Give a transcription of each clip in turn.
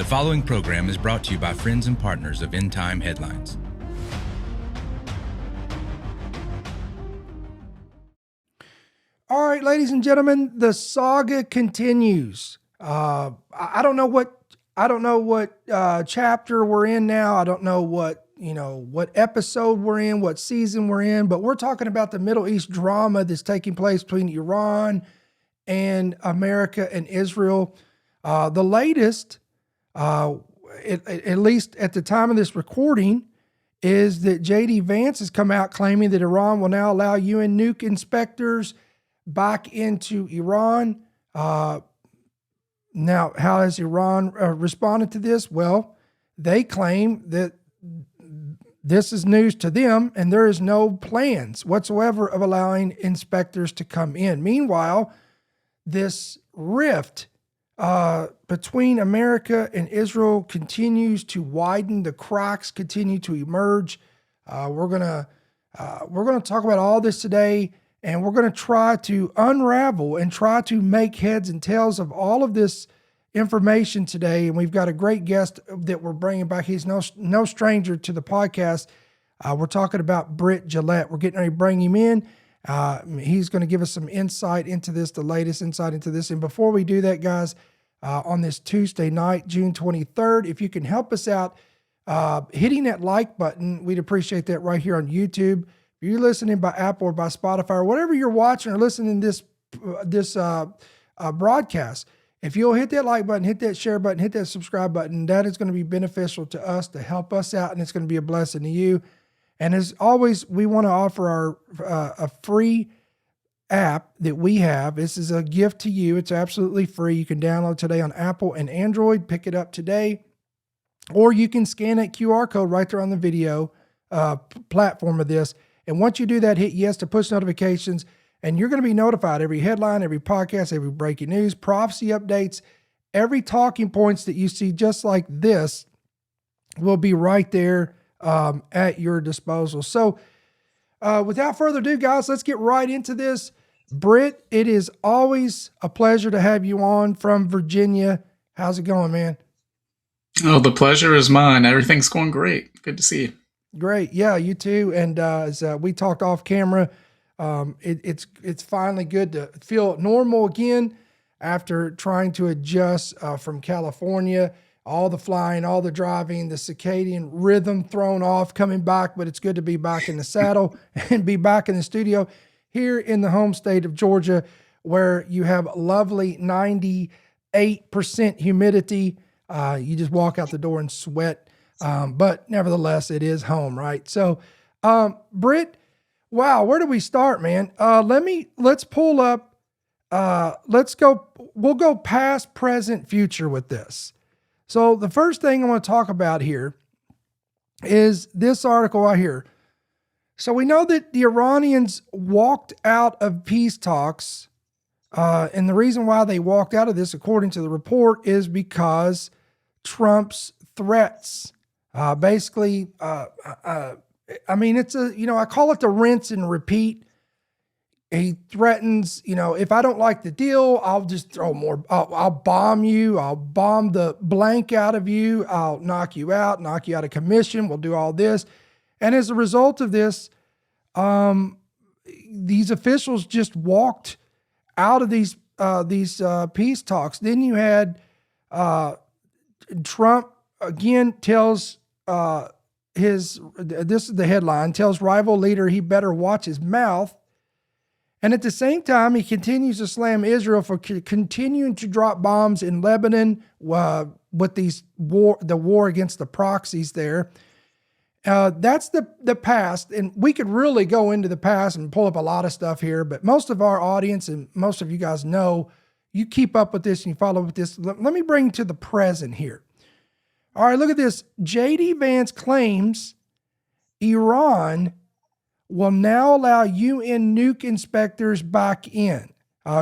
following program is brought to you by friends and partners of End Time Headlines. All right, ladies and gentlemen, the saga continues. I don't know what chapter we're in now. I don't know what episode we're in, what season we're in, but we're talking about the Middle East drama that's taking place between Iran and America and Israel. The latest, at least at the time of this recording, is that J.D. Vance has come out claiming that Iran will now allow UN nuke inspectors back into Iran. Now, how has Iran responded to this? Well, they claim that this is news to them and there is no plans whatsoever of allowing inspectors to come in. Meanwhile, this rift between America and Israel continues to widen. The cracks continue to emerge. We're gonna talk about all this today, and we're going to try to unravel and try to make heads and tails of all of this information today. And we've got a great guest that we're bringing back. He's no stranger to the podcast. We're talking about Britt Gillette. We're getting ready to bring him in. He's going to give us some insight into this, the latest insight into this. And before we do that, guys, on this Tuesday night, June 23rd, if you can help us out hitting that like button, we'd appreciate that right here on YouTube. If you're listening by Apple or by Spotify or whatever you're watching or listening to this broadcast, if you'll hit that like button, hit that share button, hit that subscribe button, that is going to be beneficial to us, to help us out, and it's going to be a blessing to you. And as always, we want to offer a free app that we have. This is a gift to you. It's absolutely free. You can download today on Apple and Android. Pick it up today. Or you can scan that QR code right there on the video platform of this. And once you do that, hit yes to push notifications, and you're going to be notified every headline, every podcast, every breaking news, prophecy updates, every talking points that you see just like this will be right there at your disposal. So without further ado, guys, let's get right into this. Britt, it is always a pleasure to have you on from Virginia. How's it going, man? Oh, the pleasure is mine. Everything's going great. Good to see you. Great. Yeah, you too. And as we talked off camera, it's finally good to feel normal again after trying to adjust from California, all the flying, all the driving, the circadian rhythm thrown off, coming back. But it's good to be back in the saddle and be back in the studio here in the home state of Georgia, where you have lovely 98% humidity. You just walk out the door and sweat. But nevertheless, it is home, right? So, Britt, wow, where do we start, man? Let's pull up, we'll go past, present, future with this. So the first thing I want to talk about here is this article right here. So we know that the Iranians walked out of peace talks, and the reason why they walked out of this, according to the report, is because Trump's threats. Basically, I mean, it's I call it the rinse and repeat. He threatens, if I don't like the deal, I'll just throw more, I'll bomb you. I'll bomb the blank out of you. I'll knock you out of commission. We'll do all this. And as a result of this, these officials just walked out of these peace talks. Then you had, Trump again tells this is the headline, tells rival leader he better watch his mouth. And at the same time, he continues to slam Israel for continuing to drop bombs in Lebanon with the war against the proxies there. That's the past, and we could really go into the past and pull up a lot of stuff here, but most of our audience and most of you guys know, you keep up with this and you follow with this. Let me bring you to the present here. All right, look at this. J.D. Vance claims Iran will now allow UN nuke inspectors back in.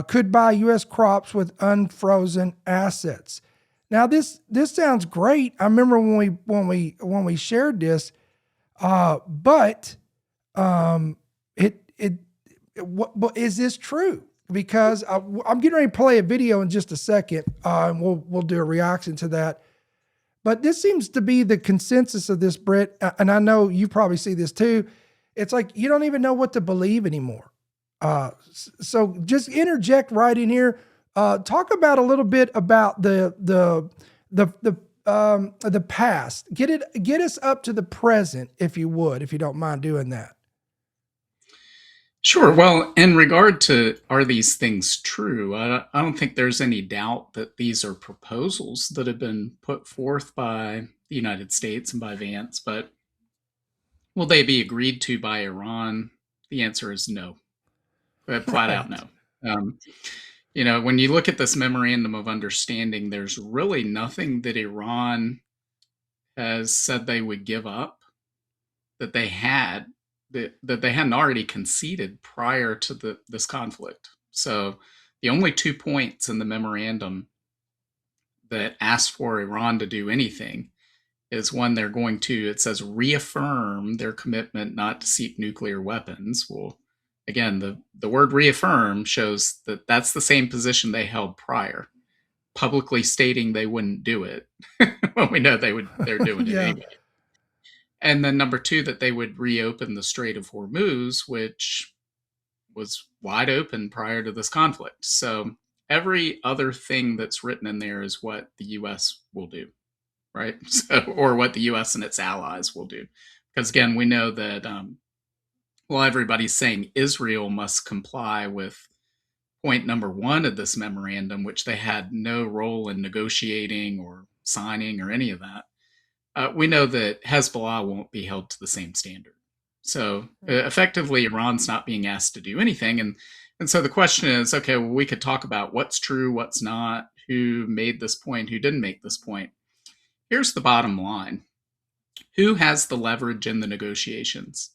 Could buy U.S. crops with unfrozen assets. Now, this sounds great. I remember when we shared this, but is this true? Because I'm getting ready to play a video in just a second, and we'll do a reaction to that. But this seems to be the consensus of this, Britt, and I know you probably see this too. It's like you don't even know what to believe anymore. So just interject right in here. Talk about a little bit about the past. Get us up to the present, if you would, if you don't mind doing that. Sure. Well, in regard to are these things true, I don't think there's any doubt that these are proposals that have been put forth by the United States and by Vance, but will they be agreed to by Iran? The answer is no. Flat out Right. no. Um, when you look at this memorandum of understanding, there's really nothing that Iran has said they would give up that they had that they hadn't already conceded prior to this conflict. So the only 2 points in the memorandum that ask for Iran to do anything is one, they're going to, it says, reaffirm their commitment not to seek nuclear weapons. Well, again, the word reaffirm shows that that's the same position they held prior, publicly stating they wouldn't do it. Well, we know they're doing it Yeah. anyway. And then number two, that they would reopen the Strait of Hormuz, which was wide open prior to this conflict. So every other thing that's written in there is what the U.S. will do, right? So, or what the U.S. and its allies will do. Because again, we know that, everybody's saying Israel must comply with point number one of this memorandum, which they had no role in negotiating or signing or any of that. We know that Hezbollah won't be held to the same standard. So effectively, Iran's not being asked to do anything. And so the question is, okay, well, we could talk about what's true, what's not, who made this point, who didn't make this point. Here's the bottom line. Who has the leverage in the negotiations?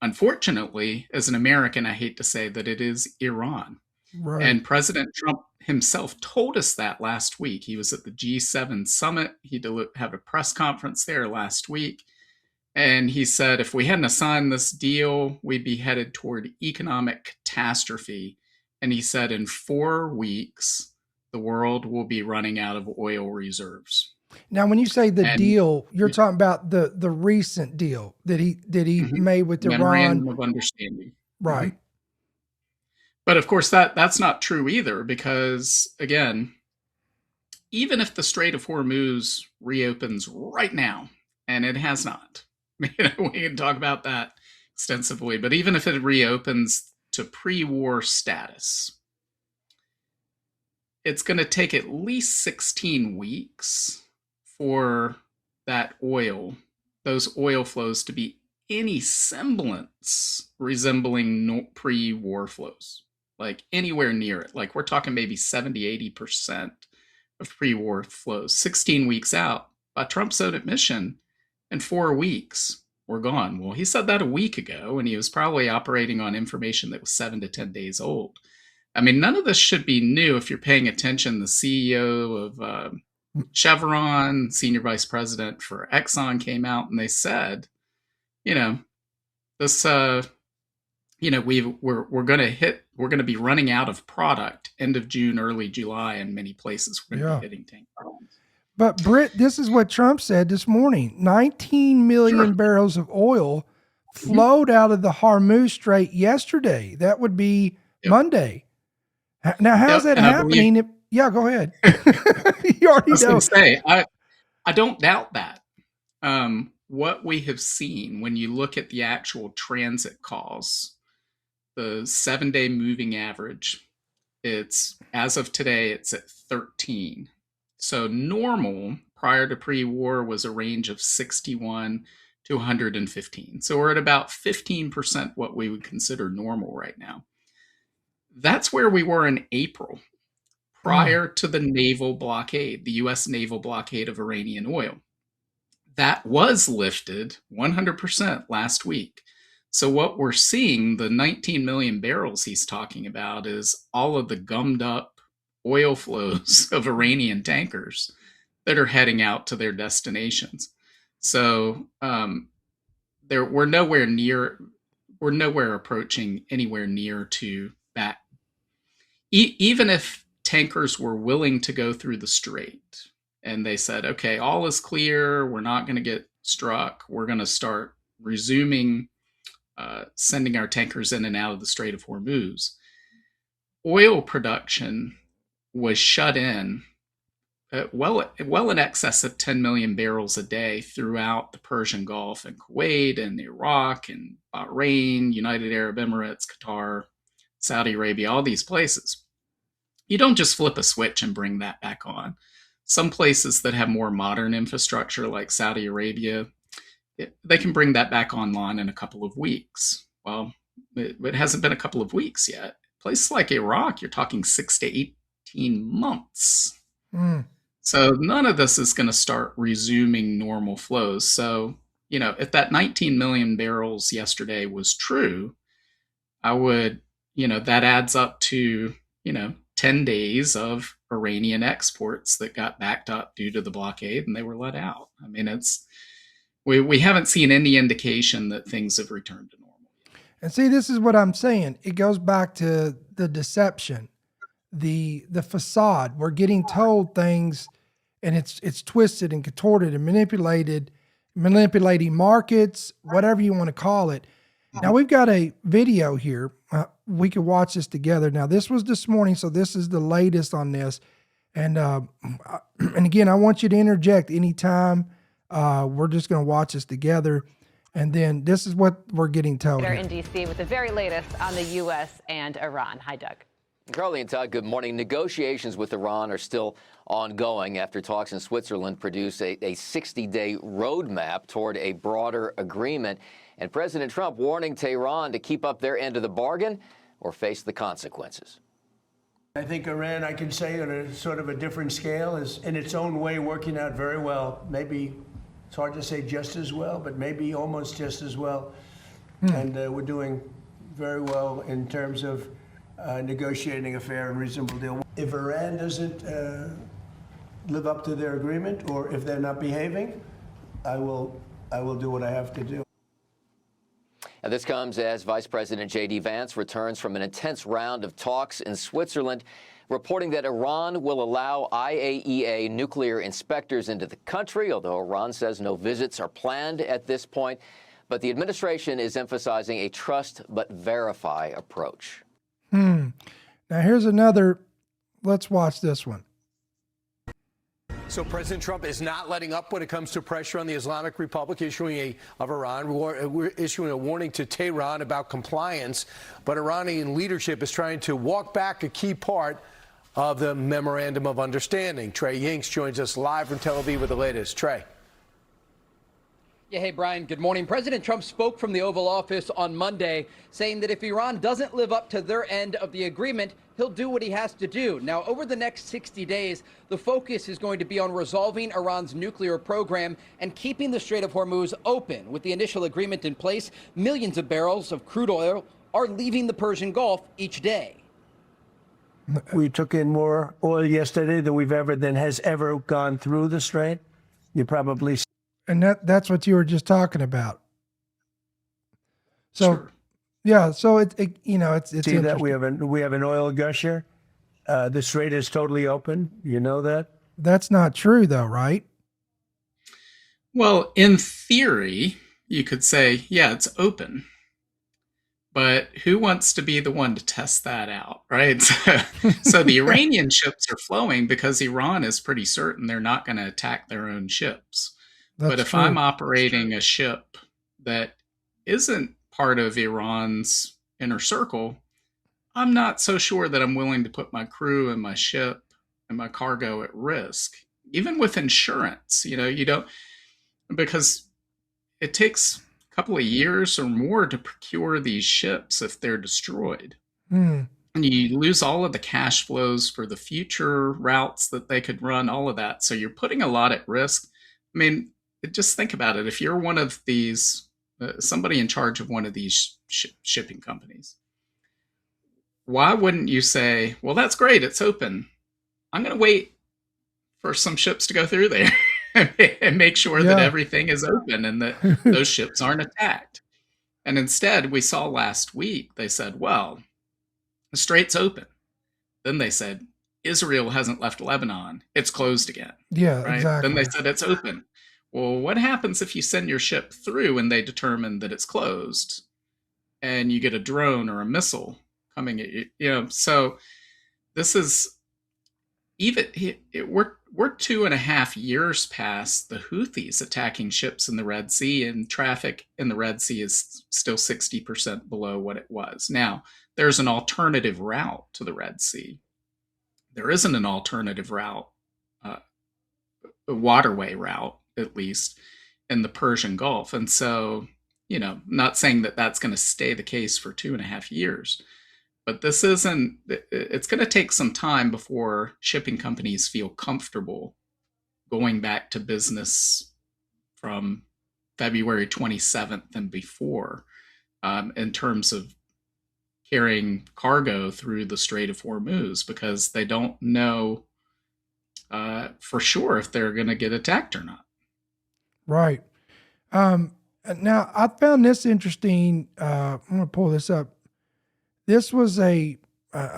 Unfortunately, as an American, I hate to say that it is Iran. Right. And President Trump himself told us that last week. He was at the G7 summit. He had a press conference there last week. And he said, if we hadn't signed this deal, we'd be headed toward economic catastrophe. And he said, in 4 weeks, the world will be running out of oil reserves. Now, when you say the And deal, you're talking about the recent deal that he made with memorandum Iran, of understanding. right? But of course, that's not true either, because again, even if the Strait of Hormuz reopens right now, and it has not, we can talk about that extensively, but even if it reopens to pre-war status, it's going to take at least 16 weeks for those oil flows to be any semblance resembling pre-war flows, like anywhere near it. Like we're talking maybe 70-80% of pre-war flows. 16 weeks out, by Trump's own admission, in 4 weeks, we're gone. Well, he said that a week ago, and he was probably operating on information that was 7 to 10 days old. I mean, none of this should be new if you're paying attention. The CEO of Chevron, senior vice president for Exxon, came out and they said, this, we're going to be running out of product end of June, early July in many places. We're going to be hitting tank problems. But Britt, this is what Trump said this morning. 19 million barrels of oil flowed out of the Hormuz Strait yesterday. That would be Monday. Now, how's that happening? Yeah, go ahead. You already know. I was going to say, I don't doubt that. What we have seen when you look at the actual transit calls, the 7-day moving average, as of today, it's at 13. So normal prior to pre-war was a range of 61 to 115. So we're at about 15% what we would consider normal right now. That's where we were in April, prior to the naval blockade, the U.S. naval blockade of Iranian oil. That was lifted 100% last week. So what we're seeing, the 19 million barrels he's talking about, is all of the gummed up oil flows of Iranian tankers that are heading out to their destinations. So we're nowhere approaching anywhere near to that. Even if tankers were willing to go through the strait and they said, okay, all is clear. We're not going to get struck. We're going to start resuming sending our tankers in and out of the Strait of Hormuz. Oil production was shut in well in excess of 10 million barrels a day throughout the Persian Gulf and Kuwait and Iraq and Bahrain, United Arab Emirates, Qatar, Saudi Arabia, all these places. You don't just flip a switch and bring that back on. Some places that have more modern infrastructure, like Saudi Arabia, they can bring that back online in a couple of weeks. Well, it hasn't been a couple of weeks yet. Places like Iraq, you're talking 6 to 18 months. So none of this is going to start resuming normal flows. So, if that 19 million barrels yesterday was true, I would, that adds up to, 10 days of Iranian exports that got backed up due to the blockade and they were let out. I mean, we haven't seen any indication that things have returned to normal. And see, this is what I'm saying. It goes back to the deception, the facade. We're getting told things, and it's twisted and contorted and manipulating markets, whatever you want to call it. Now we've got a video here. We could watch this together. Now this was this morning, so this is the latest on this. And again, I want you to interject anytime. We're just going to watch this together. And then this is what we're getting told. They're in D.C. with the very latest on the U.S. and Iran. Hi, Doug. Carly and Todd, good morning. Negotiations with Iran are still ongoing after talks in Switzerland produce a 60-day roadmap toward a broader agreement. And President Trump warning Tehran to keep up their end of the bargain or face the consequences. I think Iran, I can say on a sort of a different scale, is in its own way working out very well. Maybe it's hard to say just as well, but maybe almost just as well. And we're doing very well in terms of negotiating a fair and reasonable deal. If Iran doesn't live up to their agreement, or if they're not behaving, I will do what I have to do. And this comes as Vice President J.D. Vance returns from an intense round of talks in Switzerland, reporting that Iran will allow IAEA nuclear inspectors into the country, although Iran says no visits are planned at this point. But the administration is emphasizing a trust but verify approach. Now here's another. Let's watch this one. So President Trump is not letting up when it comes to pressure on the Islamic Republic, issuing a warning to Tehran about compliance. But Iranian leadership is trying to walk back a key part of the Memorandum of Understanding. Trey Yinks joins us live from Tel Aviv with the latest. Trey. Yeah, hey, Brian, good morning. President Trump spoke from the Oval Office on Monday, saying that if Iran doesn't live up to their end of the agreement, he'll do what he has to do. Now, over the next 60 days, the focus is going to be on resolving Iran's nuclear program and keeping the Strait of Hormuz open. With the initial agreement in place, millions of barrels of crude oil are leaving the Persian Gulf each day. We took in more oil yesterday than has ever gone through the strait. You probably. And that's what you were just talking about. So, Sure. yeah, so it's See that we have an oil gusher. The strait is totally open. You know that? That's not true though, right? Well, in theory, you could say, yeah, it's open. But who wants to be the one to test that out, right? So the Iranian ships are flowing because Iran is pretty certain they're not going to attack their own ships. But if I'm operating a ship that isn't part of Iran's inner circle, I'm not so sure that I'm willing to put my crew and my ship and my cargo at risk. Even with insurance, you don't, because it takes a couple of years or more to procure these ships if they're destroyed. And you lose all of the cash flows for the future routes that they could run, all of that. So you're putting a lot at risk. I mean, just think about it. If you're one of these, somebody in charge of one of these shipping companies, why wouldn't you say, well, that's great, it's open. I'm going to wait for some ships to go through there and make sure that everything is open and that those ships aren't attacked. And instead, we saw last week, they said, well, the strait's open. Then they said, Israel hasn't left Lebanon. It's closed again. Yeah, Right? exactly. Then they said it's open. Well, what happens if you send your ship through and they determine that it's closed and you get a drone or a missile coming at you? So this is we're 2.5 years past the Houthis attacking ships in the Red Sea, and traffic in the Red Sea is still 60% below what it was. Now, there's an alternative route to the Red Sea. There isn't an alternative route, a waterway route, at least, in the Persian Gulf. And so, not saying that that's going to stay the case for 2.5 years, but it's going to take some time before shipping companies feel comfortable going back to business from February 27th and before, in terms of carrying cargo through the Strait of Hormuz, because they don't know for sure if they're going to get attacked or not. Right. Now, I found this interesting. I'm going to pull this up. This was a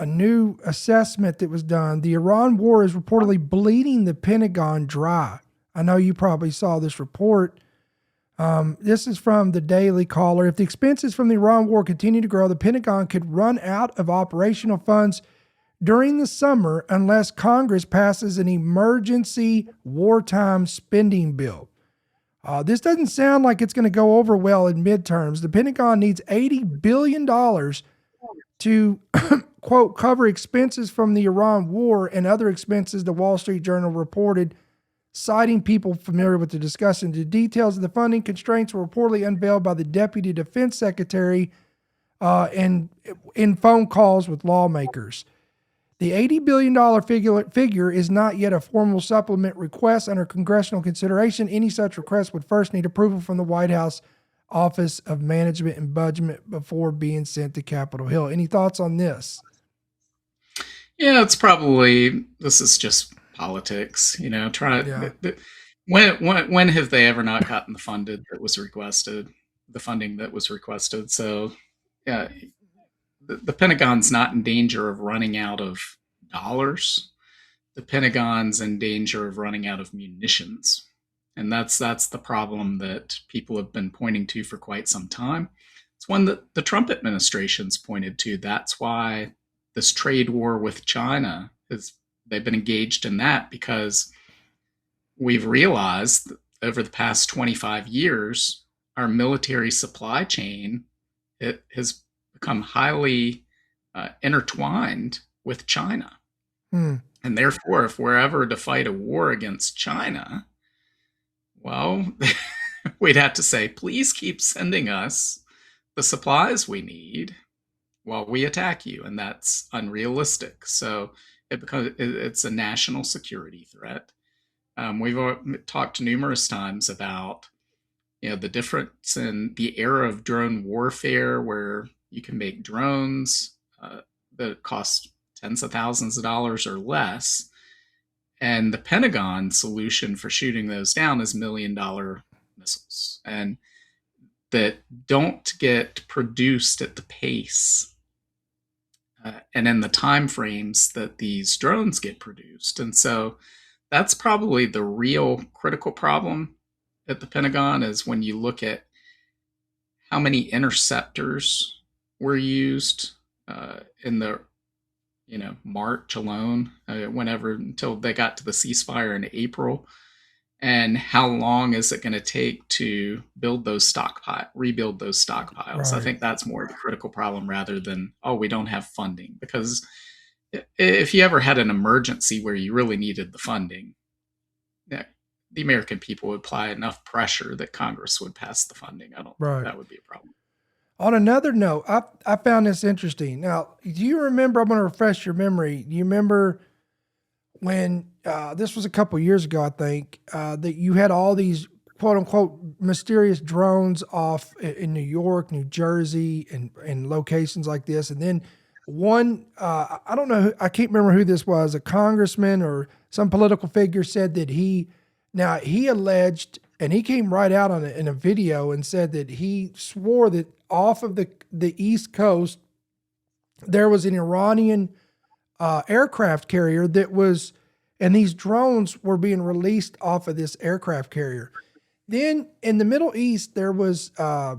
new assessment that was done. The Iran war is reportedly bleeding the Pentagon dry. I know you probably saw this report. This is from the Daily Caller. If the expenses from the Iran war continue to grow, the Pentagon could run out of operational funds during the summer unless Congress passes an emergency wartime spending bill. This doesn't sound like it's going to go over well in midterms. The Pentagon needs $80 billion to, quote, cover expenses from the Iran war and other expenses, the Wall Street Journal reported, citing people familiar with the discussion. The details of the funding constraints were reportedly unveiled by the Deputy Defense Secretary and in phone calls with lawmakers. The $80 billion figure is not yet a formal supplement request under congressional consideration. Any such request would first need approval from the White House Office of Management and Budget before being sent to Capitol Hill. Any thoughts on this? Yeah, this is just politics. When have they ever not gotten the funding that was requested? So, yeah, the Pentagon's not in danger of running out of dollars. The Pentagon's in danger of running out of munitions. And that's the problem that people have been pointing to for quite some time. It's one that the Trump administration's pointed to. That's why this trade war with China they've been engaged in that, because we've realized that over the past 25 years, our military supply chain, it has become highly intertwined with China. And therefore, if we're ever to fight a war against China, well, we'd have to say, please keep sending us the supplies we need while we attack you. And that's unrealistic. So it's a national security threat. We've talked numerous times about the difference in the era of drone warfare, where you can make drones that cost tens of thousands of dollars or less. And the Pentagon solution for shooting those down is $1 million missiles, and that don't get produced at the pace and in the time frames that these drones get produced. And so that's probably the real critical problem at the Pentagon, is when you look at how many interceptors were used in the March alone, until they got to the ceasefire in April, and how long is it going to take to rebuild those stockpiles. Right. I think that's more the critical problem, rather than, we don't have funding. Because if you ever had an emergency where you really needed the funding, the American people would apply enough pressure that Congress would pass the funding. I don't think that would be a problem. On another note, I found this interesting. Now, do you remember, I'm going to refresh your memory. Do you remember when, this was a couple years ago, I think, that you had all these quote unquote mysterious drones off in New York, New Jersey, and locations like this. And then one, I don't know, I can't remember who this was, a congressman or some political figure, said that he alleged, and he came right out in a video and said that he swore that off of the East Coast, there was an Iranian aircraft carrier and these drones were being released off of this aircraft carrier. Then in the Middle East, there was a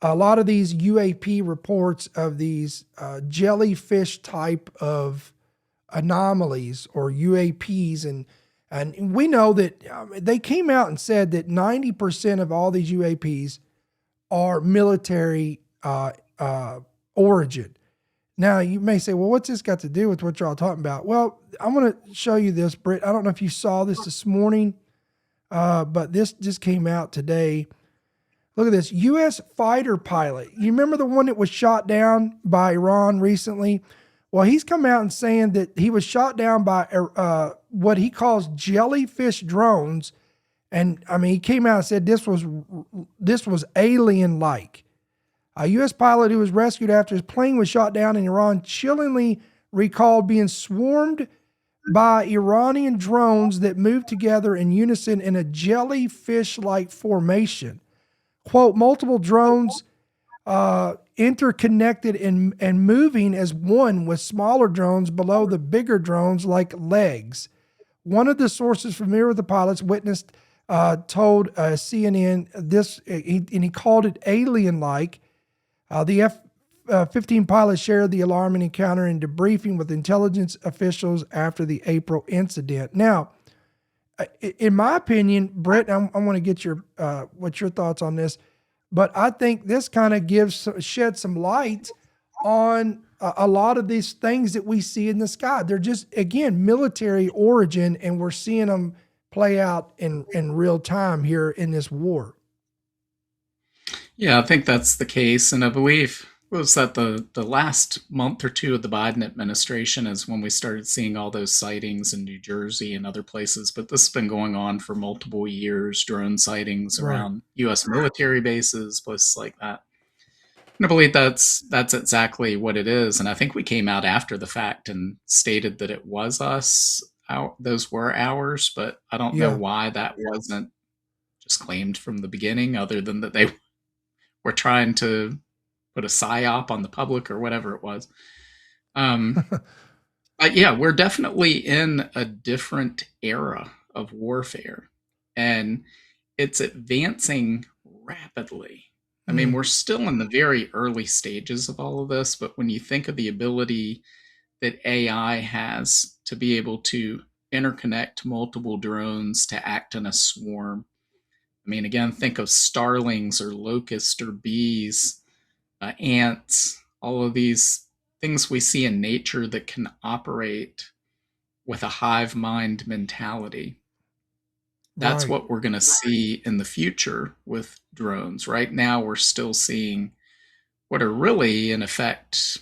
lot of these UAP reports of these jellyfish type of anomalies or UAPs. And we know that they came out and said that 90% of all these UAPs are military origin. Now, you may say, well, what's this got to do with what y'all talking about? Well, I'm going to show you this, Britt. I don't know if you saw this morning, but this just came out today. Look at this. U.S. fighter pilot. You remember the one that was shot down by Iran recently? Well, he's come out and saying that he was shot down by what he calls jellyfish drones. And, I mean, he came out and said this was alien-like. A U.S. pilot who was rescued after his plane was shot down in Iran chillingly recalled being swarmed by Iranian drones that moved together in unison in a jellyfish-like formation. Quote, multiple drones interconnected and moving as one with smaller drones below the bigger drones like legs. One of the sources familiar with the pilots witnessed told CNN this, and he called it alien-like. The F-15 pilot shared the alarming encounter in debriefing with intelligence officials after the April incident. Now, in my opinion, Britt, I want to get what's your thoughts on this, but I think this kind of sheds some light on a lot of these things that we see in the sky. They're just, again, military origin, and we're seeing them play out in real time here in this war. Yeah, I think that's the case. And I believe it was that the last month or two of the Biden administration is when we started seeing all those sightings in New Jersey and other places. But this has been going on for multiple years, drone sightings around U.S. military bases, places like that. And I believe that's exactly what it is. And I think we came out after the fact and stated that it was us. Those were ours, but I don't know why that wasn't just claimed from the beginning, other than that they were trying to put a psyop on the public or whatever it was. But yeah, we're definitely in a different era of warfare, and it's advancing rapidly. I mean, we're still in the very early stages of all of this, but when you think of the ability that AI has to be able to interconnect multiple drones to act in a swarm, I mean, again, think of starlings or locusts or bees, ants, all of these things we see in nature that can operate with a hive mind mentality. That's what we're going to see in the future with drones. Right now, we're still seeing what are really, in effect,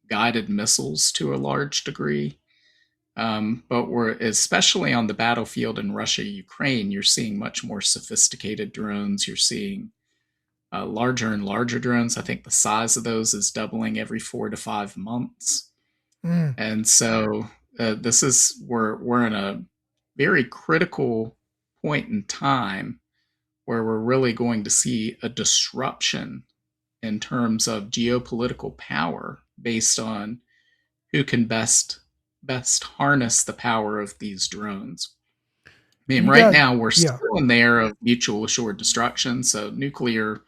guided missiles to a large degree. But we're, especially on the battlefield in Russia, Ukraine, you're seeing much more sophisticated drones. You're seeing larger and larger drones. I think the size of those is doubling every 4 to 5 months. And so we're in a very critical point in time where we're really going to see a disruption in terms of geopolitical power based on who can best harness the power of these drones. I mean, now we're still in the era of mutual assured destruction. So nuclear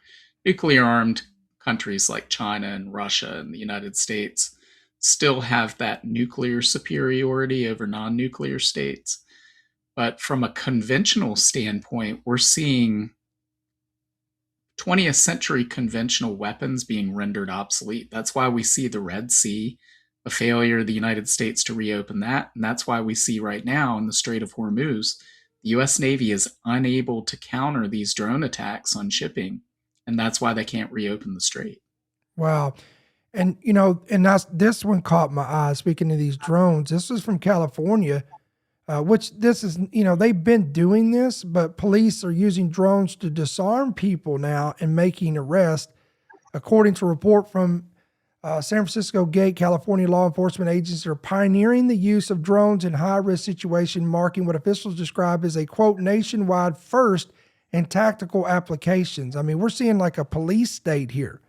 armed countries like China and Russia and the United States still have that nuclear superiority over non-nuclear states. But from a conventional standpoint, we're seeing 20th century conventional weapons being rendered obsolete. That's why we see the Red Sea, a failure of the United States to reopen that. And that's why we see right now in the Strait of Hormuz, the U.S. Navy is unable to counter these drone attacks on shipping. And that's why they can't reopen the strait. Wow. And, this one caught my eye. Speaking of these drones, this is from California, which this is, they've been doing this, but police are using drones to disarm people now and making arrests. According to a report from San Francisco Gate, California law enforcement agencies are pioneering the use of drones in high-risk situations, marking what officials describe as a, quote, nationwide first in tactical applications. I mean, we're seeing like a police state here.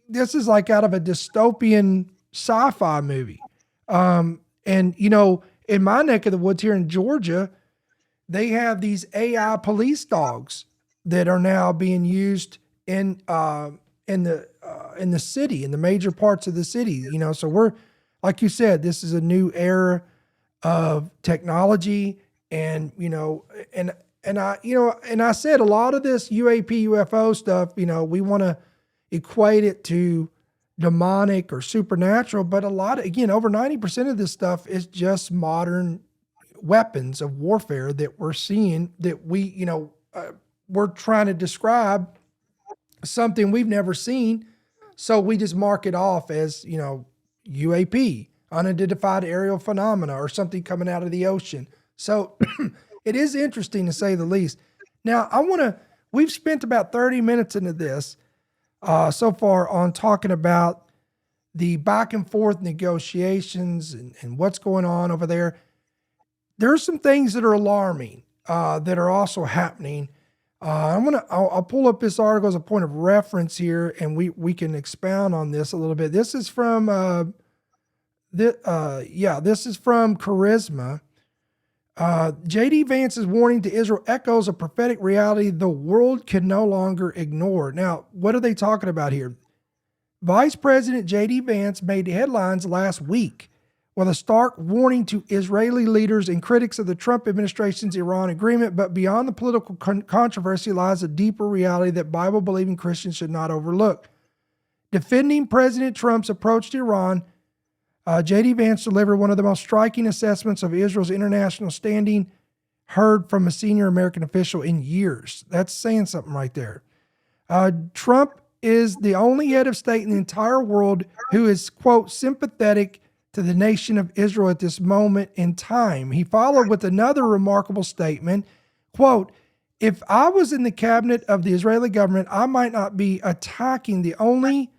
this is like out of a dystopian sci-fi movie. And you know, in my neck of the woods here in Georgia, they have these AI police dogs that are now being used in the city, in the major parts of the city. You know, so we're, like you said, this is a new era of technology, and you know, and I said a lot of this UAP UFO stuff. You know, we want to equate it to demonic or supernatural, but a lot of, again, over 90% of this stuff is just modern weapons of warfare that we're seeing, that we, you know, we're trying to describe something we've never seen. So we just mark it off as, you know, UAP, unidentified aerial phenomena, or something coming out of the ocean. So it is interesting, to say the least. Now, we've spent about 30 minutes into this so far on talking about the back and forth negotiations and what's going on over there. There are some things that are alarming that are also happening. I'll pull up this article as a point of reference here, and we can expound on this a little bit. This is from this is from Charisma. J.D. Vance's warning to Israel echoes a prophetic reality the world can no longer ignore. Now, what are they talking about here? Vice President J.D. Vance made headlines last week with a stark warning to Israeli leaders and critics of the Trump administration's Iran agreement, but beyond the political controversy lies a deeper reality that Bible-believing Christians should not overlook. Defending President Trump's approach to Iran, J.D. Vance delivered one of the most striking assessments of Israel's international standing heard from a senior American official in years. That's saying something right there. Trump is the only head of state in the entire world who is, quote, sympathetic to the nation of Israel at this moment in time. He followed with another remarkable statement, quote, if I was in the cabinet of the Israeli government, I might not be attacking the only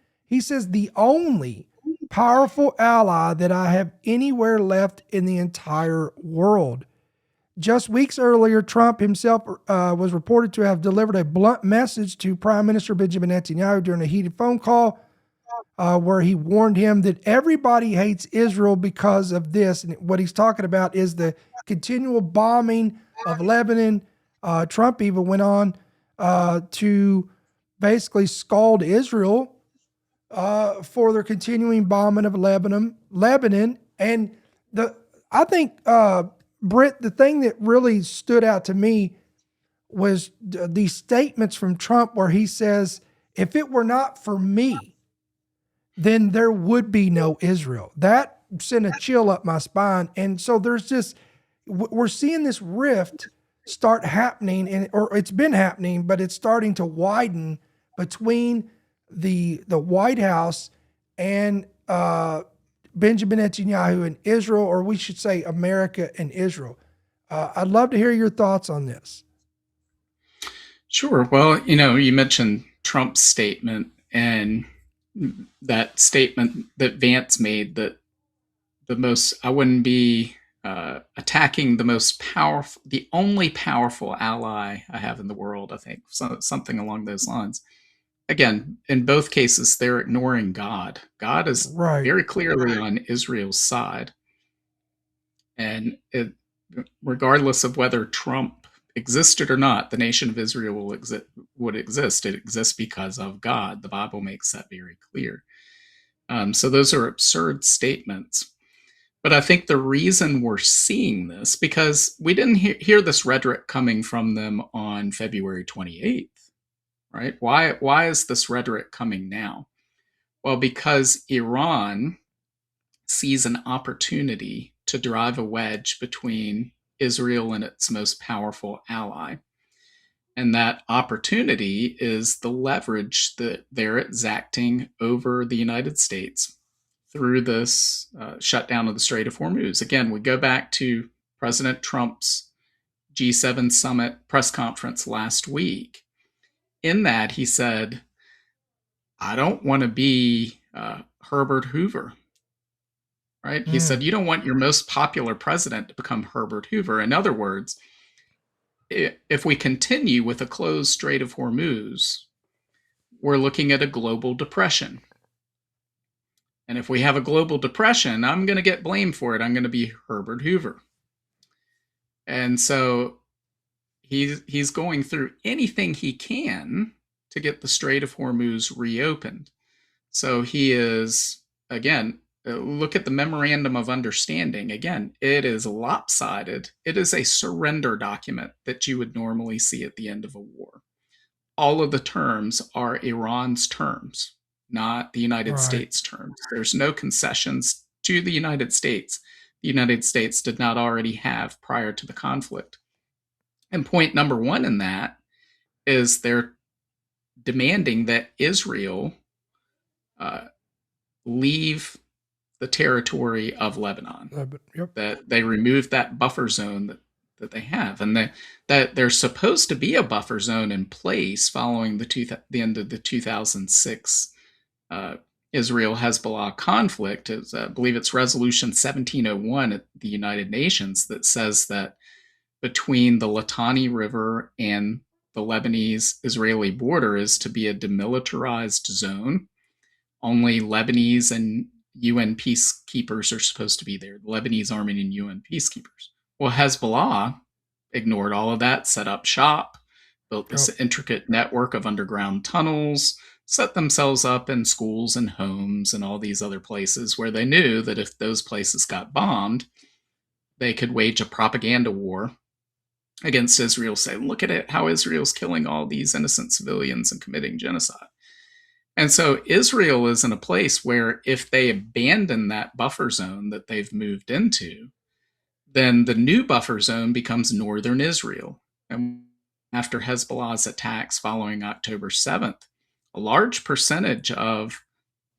powerful ally that I have anywhere left in the entire world. Just weeks earlier, Trump himself was reported to have delivered a blunt message to Prime Minister Benjamin Netanyahu during a heated phone call where he warned him that everybody hates Israel because of this. And what he's talking about is the continual bombing of Lebanon. Trump even went on to basically scald Israel for their continuing bombing of Lebanon. And I think, Britt, the thing that really stood out to me was these statements from Trump where he says, if it were not for me, then there would be no Israel. That sent a chill up my spine. And so we're seeing this rift start happening, or it's been happening, but it's starting to widen between the White House and Benjamin Netanyahu and Israel, or we should say America and Israel. I'd love to hear your thoughts on this. Sure. Well, you know, you mentioned Trump's statement, and that statement that Vance made, that I wouldn't be attacking the only powerful ally I have in the world, I think, something along those lines. Again, in both cases, they're ignoring God. God is very clearly on Israel's side. And regardless of whether Trump existed or not, the nation of Israel would exist. It exists because of God. The Bible makes that very clear. So those are absurd statements. But I think the reason we're seeing this, because we didn't hear this rhetoric coming from them on February 28th. Right? Why is this rhetoric coming now? Well, because Iran sees an opportunity to drive a wedge between Israel and its most powerful ally. And that opportunity is the leverage that they're exacting over the United States through this shutdown of the Strait of Hormuz. Again, we go back to President Trump's G7 summit press conference last week. In that, he said, I don't want to be Herbert Hoover, right? He said, you don't want your most popular president to become Herbert Hoover. In other words, if we continue with a closed Strait of Hormuz, we're looking at a global depression. And if we have a global depression, I'm going to get blamed for it. I'm going to be Herbert Hoover. And so he's going through anything he can to get the Strait of Hormuz reopened. So he is, again, look at the Memorandum of Understanding. Again, it is lopsided. It is a surrender document that you would normally see at the end of a war. All of the terms are Iran's terms, not the United States terms. There's no concessions to the United States. The United States did not already have prior to the conflict. And point number one in that is they're demanding that Israel leave the territory of Lebanon. That they remove that buffer zone that they have, and that there's supposed to be a buffer zone in place following the end of the 2006 Israel-Hezbollah conflict. I believe it's Resolution 1701 at the United Nations that says that between the Litani River and the Lebanese-Israeli border is to be a demilitarized zone. Only Lebanese and UN peacekeepers are supposed to be there, the Lebanese Army and UN peacekeepers. Well, Hezbollah ignored all of that, set up shop, built this intricate network of underground tunnels, set themselves up in schools and homes and all these other places where they knew that if those places got bombed, they could wage a propaganda war against Israel, say, look at it, how Israel's killing all these innocent civilians and committing genocide. And so Israel is in a place where if they abandon that buffer zone that they've moved into, then the new buffer zone becomes northern Israel. And after Hezbollah's attacks following October 7th, a large percentage of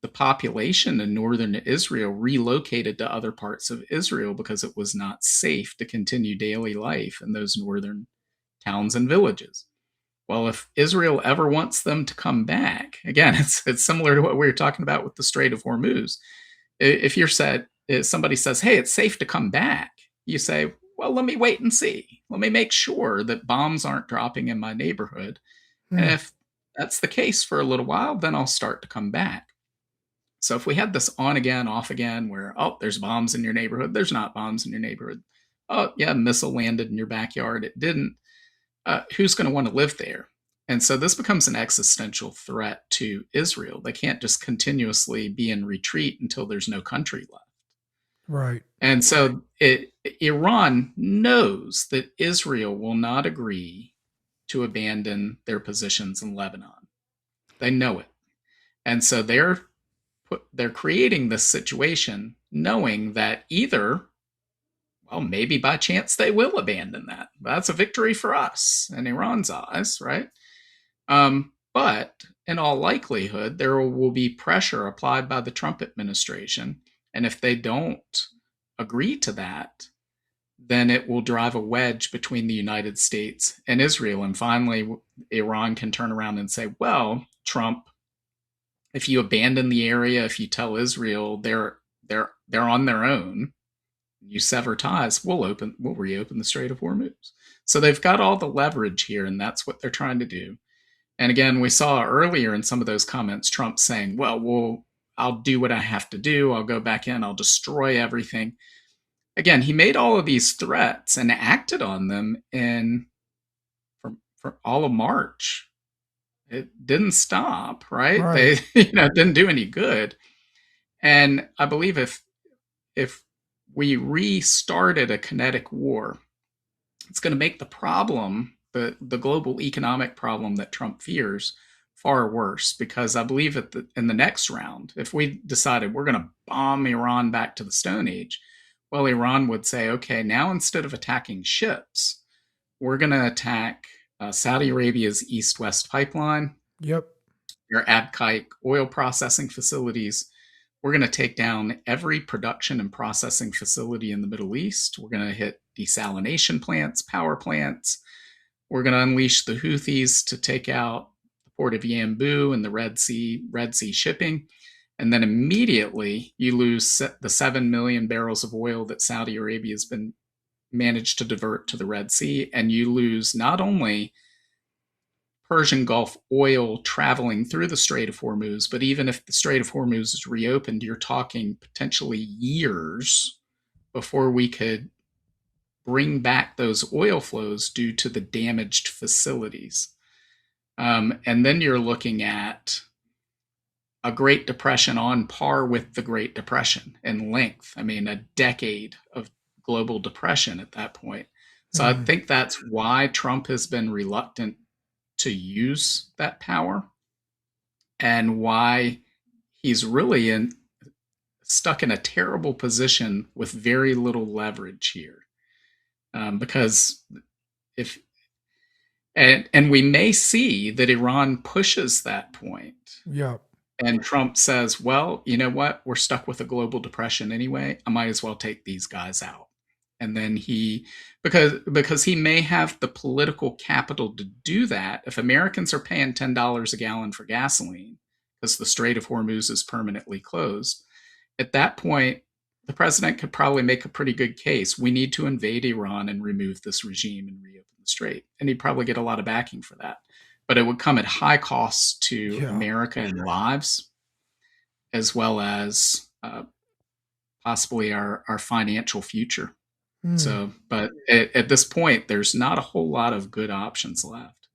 the population in northern Israel relocated to other parts of Israel because it was not safe to continue daily life in those northern towns and villages. Well, if Israel ever wants them to come back, again, it's similar to what we were talking about with the Strait of Hormuz. If somebody says, hey, it's safe to come back, you say, well, let me wait and see. Let me make sure that bombs aren't dropping in my neighborhood. And if that's the case for a little while, then I'll start to come back. So if we had this on again, off again, where, oh, there's bombs in your neighborhood, there's not bombs in your neighborhood. Oh, yeah, missile landed in your backyard, it didn't. Who's going to want to live there? And so this becomes an existential threat to Israel. They can't just continuously be in retreat until there's no country left. Right. And so Iran knows that Israel will not agree to abandon their positions in Lebanon. They know it. And so they're creating this situation knowing that either, well, maybe by chance they will abandon that. That's a victory for us in Iran's eyes, right? But in all likelihood, there will be pressure applied by the Trump administration. And if they don't agree to that, then it will drive a wedge between the United States and Israel. And finally, Iran can turn around and say, well, Trump, if you abandon the area, if you tell Israel they're on their own, you sever ties, we'll reopen the Strait of Hormuz. So they've got all the leverage here, and that's what they're trying to do. And again, we saw earlier in some of those comments, Trump saying, well, I'll do what I have to do. I'll go back in. I'll destroy everything. Again, he made all of these threats and acted on them for all of March. It didn't stop, right? They didn't do any good. And I believe if we restarted a kinetic war, it's going to make the problem, the global economic problem that Trump fears, far worse. Because I believe in the next round, if we decided we're going to bomb Iran back to the Stone Age, well, Iran would say, okay, now instead of attacking ships, we're going to attack Saudi Arabia's East-West pipeline, their Abqaiq oil processing facilities. We're going to take down every production and processing facility in the Middle East. We're going to hit desalination plants, power plants. We're going to unleash the Houthis to take out the port of Yanbu and the Red Sea shipping. And then immediately you lose the 7 million barrels of oil that Saudi Arabia has been managed to divert to the Red Sea. And you lose not only Persian Gulf oil traveling through the Strait of Hormuz. But even if the Strait of Hormuz is reopened, you're talking potentially years before we could bring back those oil flows due to the damaged facilities. And then you're looking at a Great Depression on par with the Great Depression in length. I mean, a decade of global depression at that point. So I think that's why Trump has been reluctant to use that power, and why he's really stuck in a terrible position with very little leverage here. Because if and we may see that Iran pushes that point. Yeah. And Trump says, well, you know what? We're stuck with a global depression anyway. I might as well take these guys out. And then because he may have the political capital to do that. If Americans are paying $10 a gallon for gasoline because the Strait of Hormuz is permanently closed, at that point, the president could probably make a pretty good case. We need to invade Iran and remove this regime and reopen the strait. And he'd probably get a lot of backing for that. But it would come at high costs to America and lives, as well as possibly our financial future. So, but at this point, there's not a whole lot of good options left.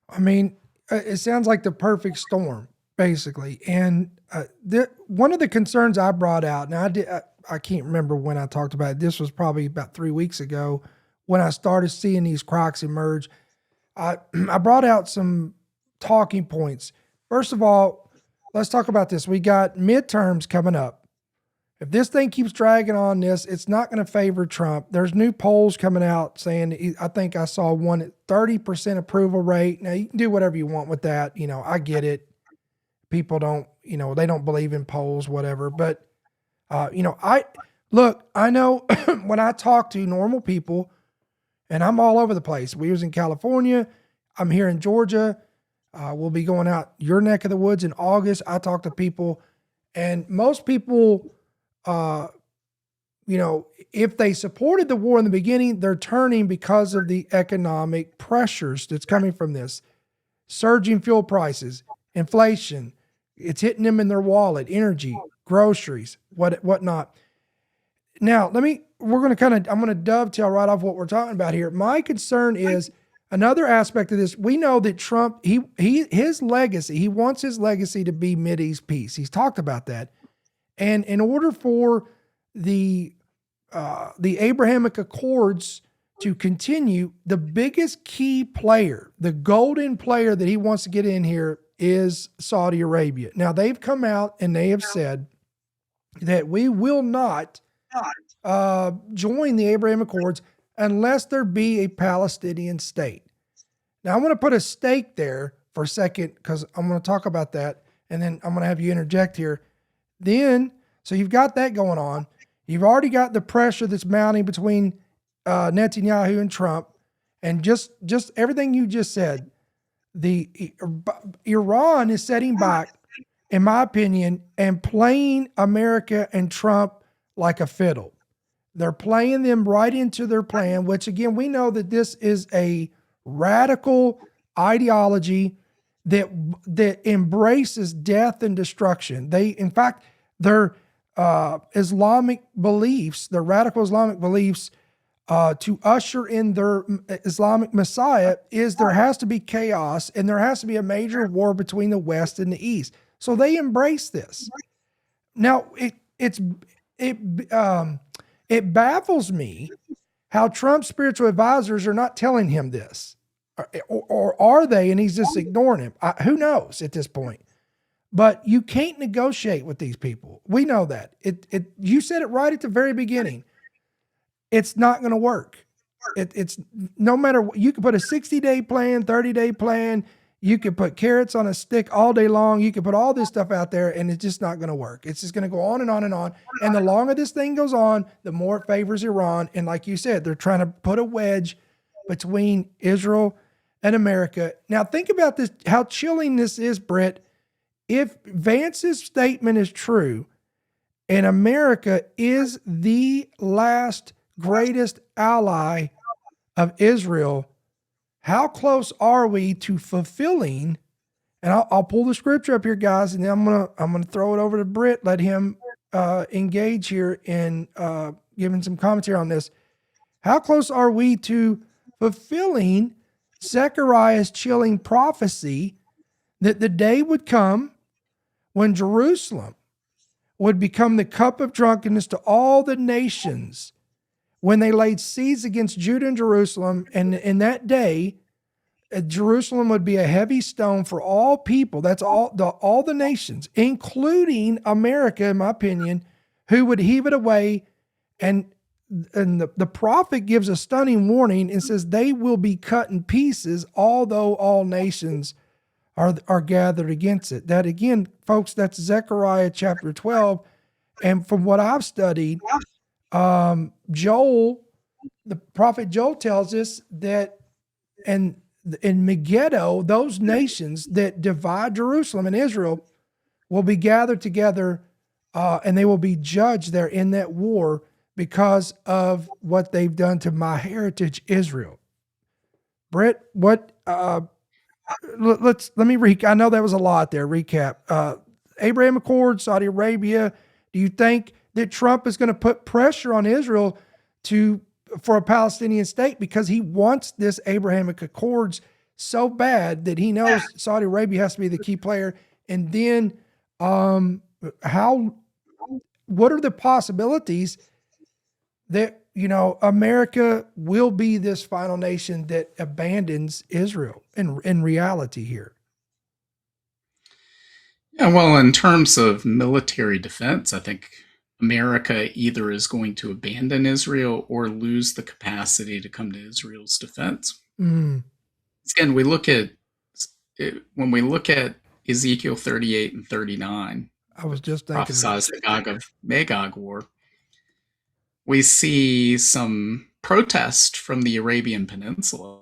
I mean, it sounds like the perfect storm, basically. And one of the concerns I brought out, now I can't remember when I talked about it. This was probably about 3 weeks ago when I started seeing these cracks emerge. I brought out some talking points. First of all, let's talk about this. We got midterms coming up. If this thing keeps dragging on this, it's not going to favor Trump. There's new polls coming out saying, I think I saw one at 30% approval rate. Now, you can do whatever you want with that. You know, I get it. People don't, they don't believe in polls, whatever. But, I know when I talk to normal people, and I'm all over the place. We was in California. I'm here in Georgia. We'll be going out your neck of the woods in August. I talk to people, and most people, if they supported the war in the beginning, they're turning because of the economic pressures that's coming from this. Surging fuel prices, inflation, it's hitting them in their wallet, energy, groceries, whatnot. Now, I'm going to dovetail right off what we're talking about here. My concern is another aspect of this. We know that Trump, his legacy, he wants his legacy to be Mideast peace. He's talked about that. And in order for the Abrahamic Accords to continue, the biggest key player, the golden player that he wants to get in here is Saudi Arabia. Now, they've come out and they have said that we will not join the Abraham Accords unless there be a Palestinian state. Now, I want to put a stake there for a second because I'm going to talk about that, and then I'm going to have you interject here. Then, so you've got that going on. You've already got the pressure that's mounting between Netanyahu and Trump, and just everything you just said. Iran is setting back, in my opinion, and playing America and Trump like a fiddle. They're playing them right into their plan, which again, we know that this is a radical ideology that embraces death and destruction. In fact, their Islamic beliefs, their radical Islamic beliefs, to usher in their Islamic Messiah is there has to be chaos and there has to be a major war between the West and the East. So they embrace this. Now, it baffles me how Trump's spiritual advisors are not telling him this, or are they? And he's just ignoring him. Who knows at this point? But you can't negotiate with these people. We know that. You said it right at the very beginning. It's not going to work. It's no matter what. You can put a 60-day plan, 30-day plan. You could put carrots on a stick all day long. You could put all this stuff out there, and it's just not going to work. It's just going to go on and on and on. And the longer this thing goes on, the more it favors Iran. And like you said, they're trying to put a wedge between Israel and America. Now, think about this, how chilling this is, Britt. If Vance's statement is true, and America is the last greatest ally of Israel, how close are we to fulfilling? And I'll pull the scripture up here, guys, and then I'm gonna throw it over to Britt. Let him engage here in giving some commentary on this. How close are we to fulfilling Zechariah's chilling prophecy that the day would come when Jerusalem would become the cup of drunkenness to all the nations when they laid siege against Judah and Jerusalem, and in that day, Jerusalem would be a heavy stone for all people. That's all the nations, including America, in my opinion, who would heave it away. And the prophet gives a stunning warning and says they will be cut in pieces, although all nations are gathered against it. That again, folks, that's Zechariah chapter 12. And from what I've studied, Joel, the prophet Joel tells us that in Megiddo, those nations that divide Jerusalem and Israel will be gathered together and they will be judged there in that war because of what they've done to my heritage, Israel. Britt, what, let me I know that was a lot there. Recap. Abraham Accords, Saudi Arabia. Do you think that Trump is going to put pressure on Israel for a Palestinian state because he wants this Abrahamic Accords so bad that he knows Saudi Arabia has to be the key player? And then what are the possibilities that, America will be this final nation that abandons Israel in reality here? Yeah, well, in terms of military defense, I think America either is going to abandon Israel or lose the capacity to come to Israel's defense. Mm. Again, when we look at Ezekiel 38 and 39, I was just thinking prophesies the Gog of Magog war, we see some protest from the Arabian Peninsula